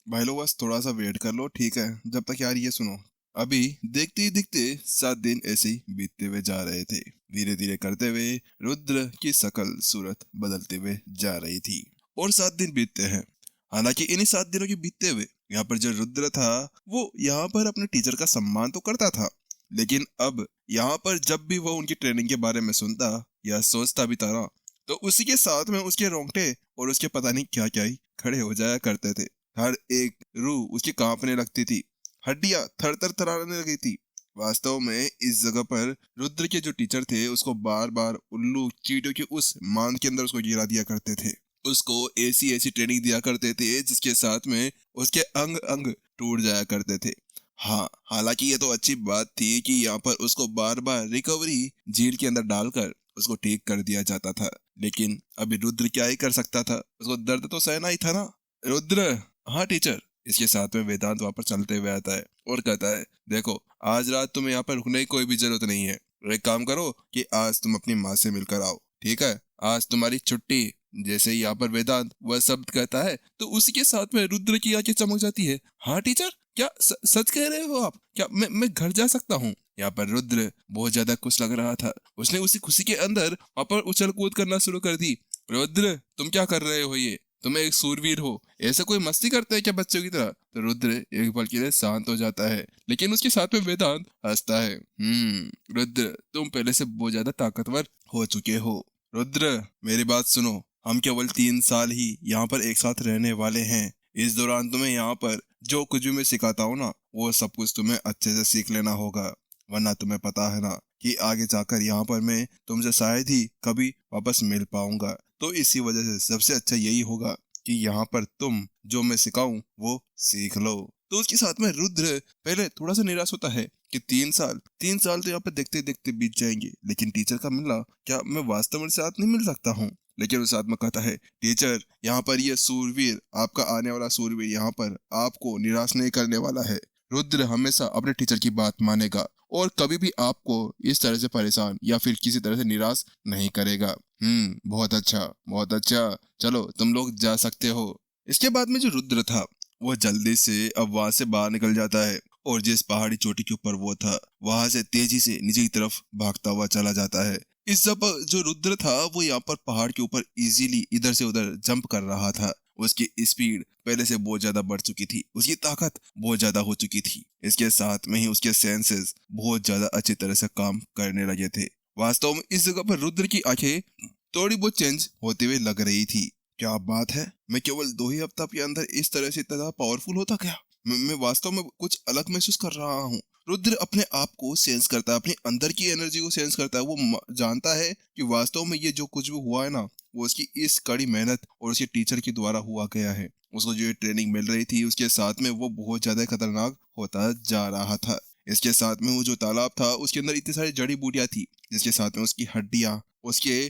भाई लोग बस थोड़ा सा वेट कर लो, ठीक है। जब तक यार ये सुनो, अभी देखते ही दिखते 7 दिन ऐसे ही बीतते हुए जा रहे थे। धीरे धीरे करते हुए रुद्र की शकल सूरत बदलते हुए जा रही थी। और 7 दिन बीतते हैं। हालांकि इन्हीं 7 दिनों के बीतते हुए यहाँ पर जो रुद्र था, वो यहाँ पर अपने टीचर का सम्मान तो करता था, लेकिन अब यहाँ पर जब भी वो उनकी ट्रेनिंग के बारे में सुनता या सोचता भी था ना, तो उसी के साथ में उसके रोंगटे और उसके पता नहीं क्या क्या ही खड़े हो जाया करते थे। हर एक रूह उसकी कांपने लगती थी, हड्डियां थर थर थराने लगी थी। वास्तव में इस जगह पर रुद्र के जो टीचर थे, उसको बार बार उल्लू चींटियों की उस मान के अंदर उसको गिरा दिया करते थे। उसको ऐसी ऐसी ट्रेनिंग दिया करते थे जिसके साथ में उसके अंग अंग टूट जाया करते थे। हाँ, हालांकि ये तो अच्छी बात थी कि यहाँ पर उसको बार बार रिकवरी झील के अंदर डालकर उसको ठीक कर दिया जाता था। लेकिन अभी रुद्र क्या ही कर सकता था, उसको दर्द तो सहना ही था ना। रुद्र, हाँ टीचर। इसके साथ में वेदांत वहां पर चलते हुए आता है और कहता है, देखो, आज रात तुम्हें यहाँ पर रुकने की कोई भी जरूरत नहीं है। और एक काम करो कि आज तुम अपनी माँ से मिलकर आओ, ठीक है। आज तुम्हारी छुट्टी। जैसे ही यहाँ पर वेदांत वह शब्द कहता है, तो उसी के साथ में रुद्र की आंखें चमक जाती है। हाँ टीचर, क्या सच कह रहे हो आप? क्या मैं घर जा सकता हूँ? यहाँ पर रुद्र बहुत ज्यादा खुश लग रहा था। उसने उसी खुशी के अंदर वहां पर उछल कूद करना शुरू कर दी। रुद्र, तुम क्या कर रहे हो? ये तुम एक सूरवीर हो, ऐसे कोई मस्ती करता है क्या बच्चों की तरह? तो रुद्र एक पल के लिए शांत हो जाता है, लेकिन उसके साथ में वेदांत हंसता है। रुद्र, तुम पहले से बहुत ज्यादा ताकतवर हो चुके हो। रुद्र, मेरी बात सुनो। हम केवल 3 साल ही यहाँ पर एक साथ रहने वाले हैं। इस दौरान तुम्हें यहाँ पर जो कुछ भी मैं सिखाता हूँ ना, वो सब कुछ तुम्हें अच्छे से सीख लेना होगा। वरना तुम्हें पता है ना कि आगे जाकर यहाँ पर मैं तुमसे शायद ही कभी वापस मिल पाऊंगा। तो इसी वजह से सबसे अच्छा यही होगा कि यहाँ पर तुम जो मैं सिखाऊं वो सीख लो। तो उसके साथ में रुद्र पहले थोड़ा सा निराश होता है कि 3 साल तो यहाँ पे देखते देखते बीत जाएंगे, लेकिन टीचर का मिलना, क्या मैं वास्तव में साथ नहीं मिल सकता हूँ? लेकिन उस आत्मा कहता है, टीचर, यहाँ पर ये सूरवीर, आपका आने वाला सूरवीर यहाँ पर आपको निराश नहीं करने वाला है। रुद्र हमेशा अपने टीचर की बात मानेगा और कभी भी आपको इस तरह से परेशान या फिर किसी तरह से निराश नहीं करेगा। बहुत अच्छा, बहुत अच्छा। चलो, तुम लोग जा सकते हो। इसके बाद में जो रुद्र था, वो जल्दी से अब वहां से बाहर निकल जाता है और जिस पहाड़ी चोटी के ऊपर वो था, वहां से तेजी से नीचे की तरफ भागता हुआ चला जाता है। इस जब जो रुद्र था, वो यहाँ पर पहाड़ के ऊपर इजीली इधर से उधर जंप कर रहा था। उसकी स्पीड पहले से बहुत ज्यादा बढ़ चुकी थी, उसकी ताकत बहुत ज्यादा हो चुकी थी। इसके साथ में ही उसके सेंसेस बहुत ज्यादा अच्छी तरह से काम करने लगे थे। वास्तव में इस जगह पर रुद्र की आंखें थोड़ी बहुत चेंज होते हुए लग रही थी। क्या बात है, मैं केवल 2 ही हफ्ता के अंदर इस तरह से इतना पावरफुल होता क्या? मैं वास्तव में कुछ अलग महसूस कर रहा हूँ। रुद्र अपने आप को सेंस करता है, अपने अंदर की एनर्जी को सेंस करता है। वो जानता है कि वास्तव में ये जो कुछ भी हुआ है ना, वो उसकी इस कड़ी मेहनत और उसके टीचर के द्वारा हुआ गया है। उसको जो ये ट्रेनिंग मिल रही थी, उसके साथ में वो बहुत ज्यादा खतरनाक होता जा रहा था। इसके साथ में वो जो तालाब था, उसके अंदर इतनी सारी जड़ी बूटियां थी, जिसके साथ में उसकी हड्डियां, उसके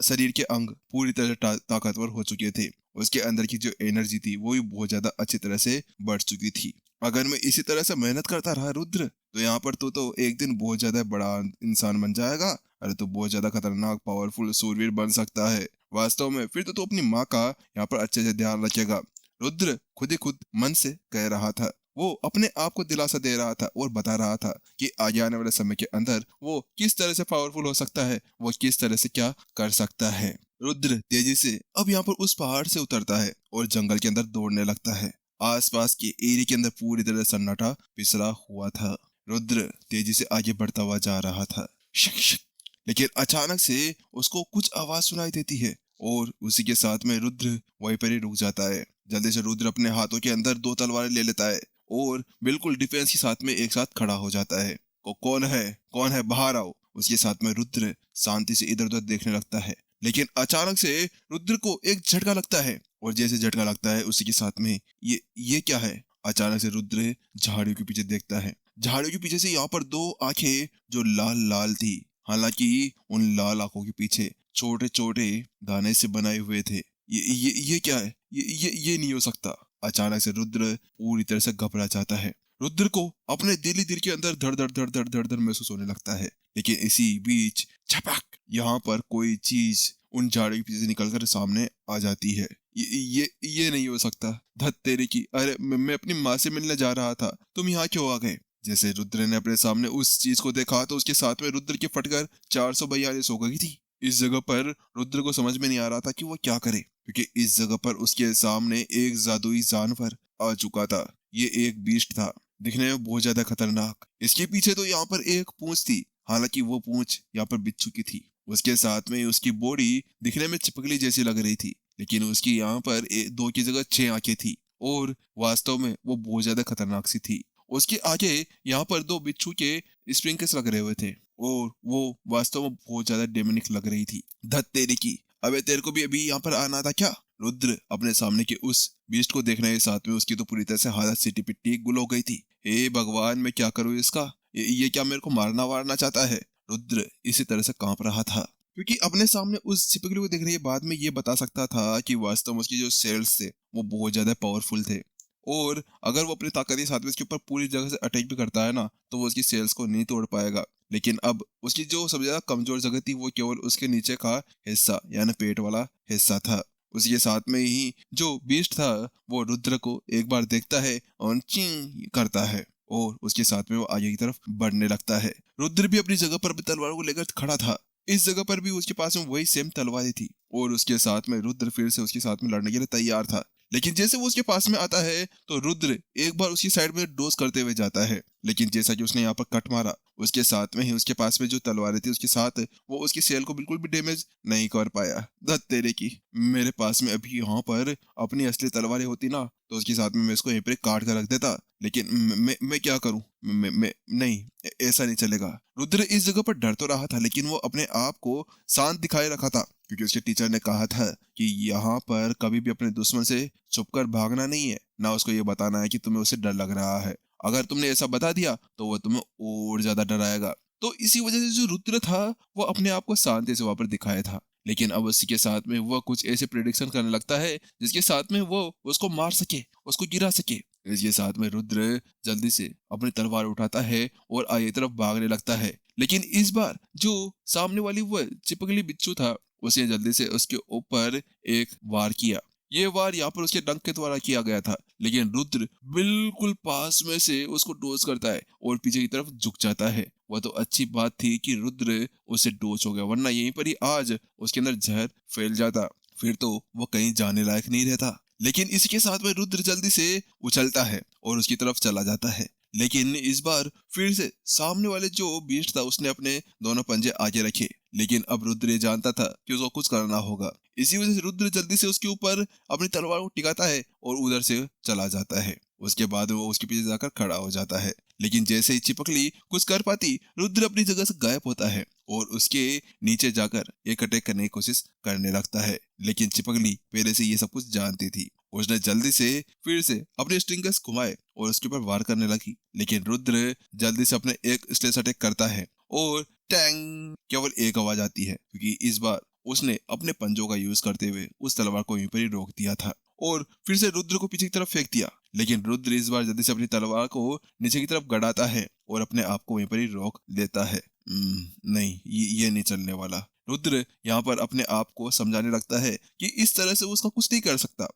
शरीर के अंग पूरी तरह से ताकतवर हो चुके थे। उसके अंदर की जो एनर्जी थी, वो भी बहुत ज्यादा अच्छी तरह से बढ़ चुकी थी। अगर मैं इसी तरह से मेहनत करता रहा रुद्र, तो यहाँ पर तो एक दिन बहुत ज्यादा बड़ा इंसान बन जाएगा। अरे, तो बहुत ज्यादा खतरनाक पावरफुल सूरवीर बन सकता है। वास्तव में फिर तो अपनी माँ का यहाँ पर अच्छे से ध्यान रखेगा। रुद्र खुद ही खुद मन से कह रहा था। वो अपने आप को दिलासा दे रहा था और बता रहा था कि आगे आने वाले समय के अंदर वो किस तरह से पावरफुल हो सकता है, वो किस तरह से क्या कर सकता है। रुद्र तेजी से अब यहाँ पर उस पहाड़ से उतरता है और जंगल के अंदर दौड़ने लगता है। आसपास के एरिया के अंदर पूरी तरह सन्नाटा पिसरा हुआ था। रुद्र तेजी से आगे बढ़ता हुआ जा रहा था। शक शक। लेकिन अचानक से उसको कुछ आवाज सुनाई देती है और उसी के साथ में रुद्र वहीं पर ही रुक जाता है। जल्दी से रुद्र अपने हाथों के अंदर 2 तलवारें ले लेता है और बिल्कुल डिफेंस के साथ में एक साथ खड़ा हो जाता है। कौन है? कौन है? बाहर आओ। उसके साथ में रुद्र शांति से इधर उधर देखने लगता है। लेकिन अचानक से रुद्र को एक झटका लगता है और जैसे झटका लगता है, उसी के साथ में ये क्या है? अचानक से रुद्र झाड़ियों के पीछे देखता है। झाड़ियों के पीछे से यहाँ पर 2 आंखें जो लाल लाल थी। हालांकि उन लाल आंखों के पीछे छोटे छोटे दाने से बनाए हुए थे। ये क्या है? ये नहीं हो सकता। अचानक से रुद्र पूरी तरह से घबरा जाता है। रुद्र को अपने दिल ही दिल के अंदर धड़ धड़ धड़ धड़ धड़ धड़ महसूस होने लगता है। लेकिन इसी बीच झपक, यहाँ पर कोई चीज उन झाड़ियों के पीछे से निकलकर सामने आ जाती है। ये नहीं हो सकता, धत तेरे की, अरे मैं अपनी माँ से मिलने जा रहा था, तुम यहाँ क्यों आ गए? जैसे रुद्र ने अपने सामने उस चीज को देखा तो उसके साथ में रुद्र की फटकर 442 हो गई थी। इस जगह पर रुद्र को समझ में नहीं आ रहा था कि वो क्या करे, क्योंकि इस जगह पर उसके सामने एक जादुई जानवर आ चुका था। ये एक बीस्ट था, दिखने में बहुत ज्यादा खतरनाक। इसके पीछे तो यहाँ पर एक पूंछ थी, हालांकि वो पूंछ यहाँ पर बिच्छू की थी। उसके साथ में उसकी बॉडी दिखने में चिपकली जैसी लग रही थी, लेकिन उसकी यहाँ पर दो की जगह 6 आंखें थी और वास्तव में वो बहुत ज्यादा खतरनाक सी थी। उसके आगे यहाँ पर 2 बिच्छू के स्प्रिंकल्स लग रहे हुए थे और वो वास्तव में बहुत ज्यादा डेमनिक लग रही थी। धत तेरी की, अबे तेरे को भी अभी यहाँ पर आना था क्या? रुद्र अपने सामने के उस बीस्ट को देखने के साथ में उसकी तो पूरी तरह से हालत सिटी पिट्टी गुल हो गई थी। हे भगवान, मैं क्या करूँ इसका? ये क्या मेरे को मारना वारना चाहता है? रुद्र इसी तरह से कांप रहा था, क्योंकि अपने सामने उस छिपकली को देख रही बाद में ये बता सकता था कि वास्तव में उसकी जो सेल्स थे वो बहुत ज्यादा पावरफुल थे, और अगर वो अपनी ताकत के साथ में इसके ऊपर पूरी जगह से अटैक भी करता है ना, तो वो उसकी सेल्स को नहीं तोड़ पाएगा। लेकिन अब उसकी जो सबसे ज्यादा कमजोर जगह थी वो केवल उसके नीचे का हिस्सा यानी पेट वाला हिस्सा था। उसके साथ में ही जो बीस्ट था वो रुद्र को एक बार देखता है और चिंग करता है और उसके साथ में वो आगे की तरफ बढ़ने लगता है। रुद्र भी अपनी जगह पर तलवार को लेकर खड़ा था। इस जगह पर भी उसके पास में वही सेम तलवारें थी और उसके साथ में रुद्र फिर से उसके साथ में लड़ने के लिए तैयार था। लेकिन जैसे वो उसके पास में आता है तो रुद्र एक बार उसकी साइड में डोज करते हुए जाता है, लेकिन जैसा कि उसने यहाँ पर कट मारा, उसके साथ में ही उसके पास में जो तलवारें थी उसके साथ वो उसकी सेल को बिल्कुल भी डैमेज नहीं कर पाया। धत तेरे की, मेरे पास में अभी यहाँ पर अपनी असली तलवारें होती ना तो उसके साथ में मैं इसको यहीं पर काट कर रख देता, लेकिन मैं क्या करूं? मैं नहीं, ऐसा नहीं चलेगा। रुद्र इस जगह पर डर तो रहा था, लेकिन वो अपने आप को शांत दिखाए रखा था, क्योंकि उसके टीचर ने कहा था कि यहाँ पर कभी भी अपने दुश्मन से छुपकर भागना नहीं है, ना उसको ये बताना है कि तुम्हें उससे डर लग रहा है। अगर तुमने ऐसा बता दिया तो वो तुम्हें और ज्यादा डराएगा। तो इसी वजह से जो रुद्र था वो अपने आप को शांति से वहां पर दिखाया था, लेकिन अब उसी के साथ में वह कुछ ऐसे प्रिडिक्शन करने लगता है जिसके साथ में वो उसको मार सके, उसको गिरा सके। इसके साथ में रुद्र जल्दी से अपनी तलवार उठाता है और आगे तरफ भागने लगता है, लेकिन इस बार जो सामने वाली वो चिपकली बिच्छू था उसने जल्दी से उसके ऊपर एक वार किया। ये वार यहाँ पर उसके डंक के द्वारा किया गया था, लेकिन रुद्र बिल्कुल पास में से उसको डोज करता है और पीछे की तरफ झुक जाता है। वह तो अच्छी बात थी कि रुद्र उससे डोज हो गया, वरना यहीं पर ही आज उसके अंदर जहर फैल जाता, फिर तो वो कहीं जाने लायक नहीं रहता। लेकिन इसके साथ में रुद्र जल्दी से उछलता है और उसकी तरफ चला जाता है, लेकिन इस बार फिर से सामने वाले जो बीस्ट था उसने अपने दोनों पंजे आगे रखे, लेकिन अब रुद्र ये जानता था कि उसको कुछ करना होगा। इसी वजह से रुद्र जल्दी से उसके ऊपर अपनी तलवार को टिकाता है और उधर से चला जाता है। उसके बाद वो उसके पीछे जाकर खड़ा हो जाता है, लेकिन जैसे ही चिपकली कुछ कर पाती रुद्र अपनी जगह से गायब होता है और उसके नीचे जाकर एक अटैक करने की कोशिश करने लगता है। लेकिन चिपकली पहले से ये सब कुछ जानती थी, उसने जल्दी से फिर से अपने स्ट्रिंगर्स घुमाए और उसके ऊपर वार करने लगी, लेकिन रुद्र जल्दी से अपने एक स्लेश अटैक करता है और टैंग केवल एक आवाज आती है, क्योंकि इस बार उसने अपने पंजों का यूज करते हुए उस तलवार को यहीं पर ही रोक दिया था और फिर से रुद्र को पीछे की तरफ फेंक दिया। लेकिन रुद्र इस बार जल्दी से अपनी तलवार को नीचे की तरफ गड़ाता है और अपने आप को वहीं पर ही रोक देता है। नहीं, ये नहीं चलने वाला। रुद्र यहाँ पर अपने आप को समझाने लगता है कि इस तरह से उसका कुछ नहीं कर सकता।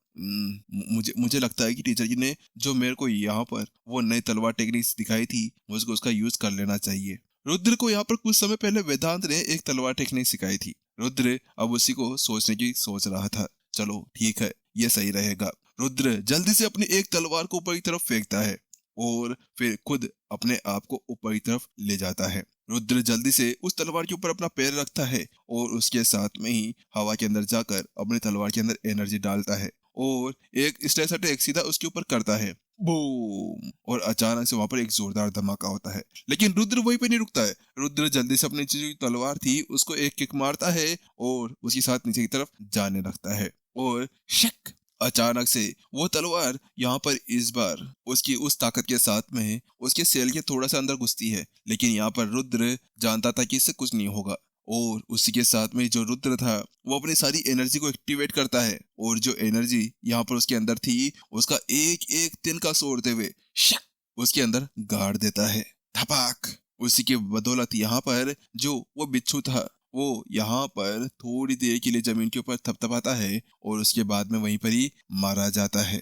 मुझे लगता है कि टीचर जी ने जो मेरे को यहाँ पर वो नई तलवार टेक्निक्स दिखाई थी मुझको उसका यूज कर लेना चाहिए। रुद्र को यहाँ पर कुछ समय पहले वेदांत ने एक तलवार टेक्निक सिखाई थी। रुद्र अब उसी को सोचने की सोच रहा था। चलो ठीक है, ये सही रहेगा। रुद्र जल्दी से अपनी एक तलवार को ऊपर की तरफ फेंकता है और फिर खुद अपने आप को ऊपर की तरफ ले जाता है। रुद्र जल्दी से उस तलवार के ऊपर अपना पैर रखता है और उसके साथ में ही हवा के अंदर जाकर अपनी तलवार के अंदर एनर्जी डालता है और एक स्ट्रेस अटैक सीधा उसके ऊपर करता है। बूम! और अचानक से वहां पर एक जोरदार धमाका होता है, लेकिन रुद्र वहीं पे नहीं रुकता है। रुद्र जल्दी से अपनी जो तलवार थी उसको एक किक मारता है और उसके साथ नीचे की तरफ जाने लगता है और शक! अचानक से वो तलवार यहाँ पर इस बार उसकी उस ताकत के साथ में उसके सेल के थोड़ा सा अंदर घुसती है, लेकिन यहाँ पर रुद्र जानता था कि इससे कुछ नहीं होगा और उसी के साथ में जो रुद्र था वो अपनी सारी एनर्जी को एक्टिवेट करता है और जो एनर्जी यहाँ पर उसके अंदर थी उसका एक एक तिनका सोड़ते हुए शक! उसके अंदर गाड़ देता है। धपाक! उसी के बदौलत यहाँ पर जो वो बिच्छू था वो यहाँ पर थोड़ी देर के लिए जमीन के ऊपर थपथपाता है और उसके बाद में वहीं पर ही मारा जाता है।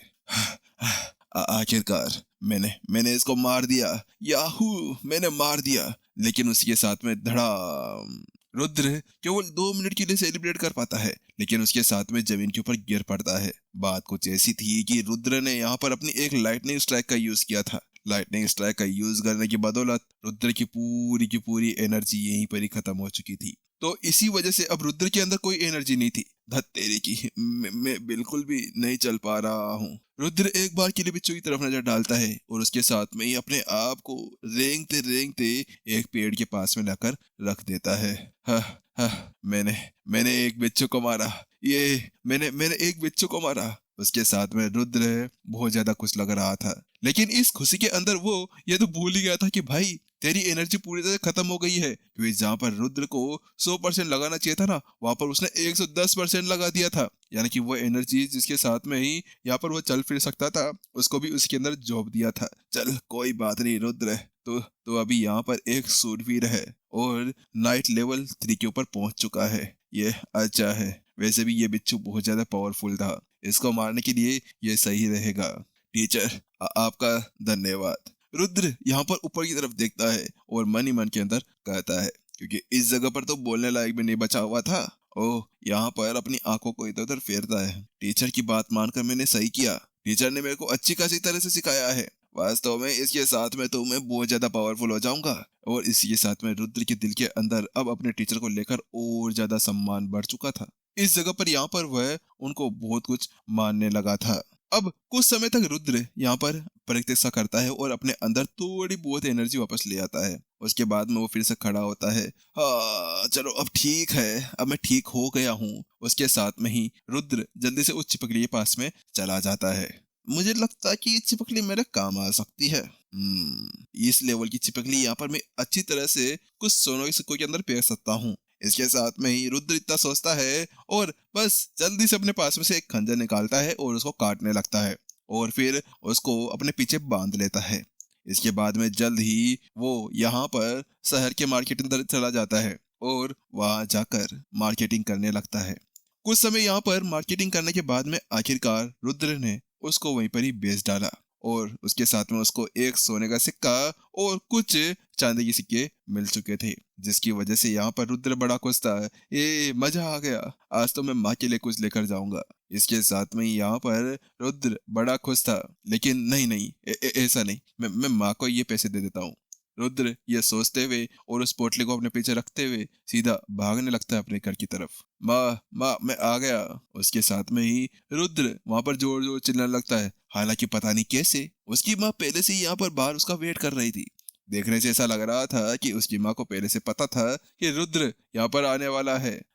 आखिरकार मैंने मैंने इसको मार दिया। याहू, मैंने मार दिया। लेकिन उसी के साथ में धड़ाम, रुद्र केवल 2 मिनट के लिए सेलिब्रेट कर पाता है, लेकिन उसके साथ में जमीन के ऊपर गिर पड़ता है। बात कुछ ऐसी थी कि रुद्र ने यहाँ पर अपनी एक लाइटनिंग स्ट्राइक का यूज किया था। लाइटनिंग स्ट्राइक का यूज करने की बदौलत रुद्र की पूरी एनर्जी यहीं पर ही खत्म हो चुकी थी। तो इसी वजह से अब रुद्र के अंदर कोई एनर्जी नहीं थी। धत तेरी की, मैं बिल्कुल भी नहीं चल पा रहा हूँ। रुद्र एक बार के लिए बिच्छू की तरफ नजर डालता है और उसके साथ में ही अपने आप को रेंगते रेंगते एक पेड़ के पास में लाकर रख देता है। हा, हा, मैंने मैंने एक बिच्छू को मारा। ये मैंने मैंने एक बिच्छू को मारा। उसके साथ में रुद्र बहुत ज्यादा खुश लग रहा था, लेकिन इस खुशी के अंदर वो ये तो भूल ही गया था कि भाई तेरी एनर्जी पूरी तरह खत्म हो गई है। क्योंकि जहां पर रुद्र को 100% लगाना चाहिए था ना, वहां पर उसने 110% लगा दिया था। यानी कि वो एनर्जी जिसके साथ में ही यहाँ पर वो चल फिर सकता था, उसको भी उसके अंदर झोंक दिया था। चल कोई बात नहीं रुद्र, तो अभी यहाँ पर एक सूरवीर है और नाइट लेवल 3 के ऊपर पहुंच चुका है। ये अच्छा है। वैसे भी ये बिच्छू बहुत ज्यादा पावरफुल था, इसको मारने के लिए ये सही रहेगा। टीचर आपका धन्यवाद। रुद्र यहाँ पर ऊपर की तरफ देखता है और मन ही मन के अंदर कहता है, क्योंकि इस जगह पर तो बोलने लायक भी नहीं बचा हुआ था। ओह, यहाँ पर अपनी आंखों को इधर उधर फेरता है। टीचर की बात मानकर मैंने सही किया। टीचर ने मेरे को अच्छी खासी तरह से सिखाया है। वास्तव में इसके साथ में तो मैं बहुत ज्यादा पावरफुल हो जाऊंगा। और इसी के साथ में रुद्र के दिल के अंदर अब अपने टीचर को लेकर और ज्यादा सम्मान बढ़ चुका था। इस जगह पर यहाँ पर वह उनको बहुत कुछ मानने लगा था। अब कुछ समय तक रुद्र यहाँ पर प्रतीक्षा करता है और अपने अंदर थोड़ी बहुत एनर्जी वापस ले आता है। उसके बाद में वो फिर से खड़ा होता है। हाँ चलो अब ठीक है, अब मैं ठीक हो गया हूँ। उसके साथ में ही रुद्र जल्दी से उस चिपकली के पास में चला जाता है। मुझे लगता है कि ये चिपकली मेरे काम आ सकती है। इस लेवल की चिपकली यहाँ पर मैं अच्छी तरह से कुछ सोने के सिक्कों के अंदर फेंक सकता हूँ। इसके साथ में ही रुद्र इतना सोचता है और बस जल्दी से अपने पास में से एक खंजर निकालता है और उसको काटने लगता है और फिर उसको अपने पीछे बांध लेता है। इसके बाद में जल्द ही वो यहाँ पर शहर के मार्केट अंदर चला जाता है और वहां जाकर मार्केटिंग करने लगता है। कुछ समय यहाँ पर मार्केटिंग करने के बाद में आखिरकार रुद्र ने उसको वहीं पर ही बेच डाला और उसके साथ में उसको एक सोने का सिक्का और कुछ चांदी के सिक्के मिल चुके थे, जिसकी वजह से यहाँ पर रुद्र बड़ा खुश था। ये मजा आ गया, आज तो मैं माँ के लिए कुछ लेकर जाऊंगा। इसके साथ में यहाँ पर रुद्र बड़ा खुश था, लेकिन नहीं नहीं ऐसा नहीं, मैं माँ को ये पैसे दे देता हूँ। रुद्र ये सोचते हुए और उस पोटली को अपने पीछे रखते हुए सीधा भागने लगता है अपने घर की तरफ। माँ माँ मैं आ गया। उसके साथ में ही रुद्र वहां पर जोर जोर चिल्लाने लगता है। हालांकि पता नहीं कैसे उसकी माँ पहले से ही यहाँ पर बाहर उसका वेट कर रही थी। देखने से ऐसा लग रहा था कि उसकी माँ को पहले से पता था कि रुद्र यहाँ पर आने वाला है।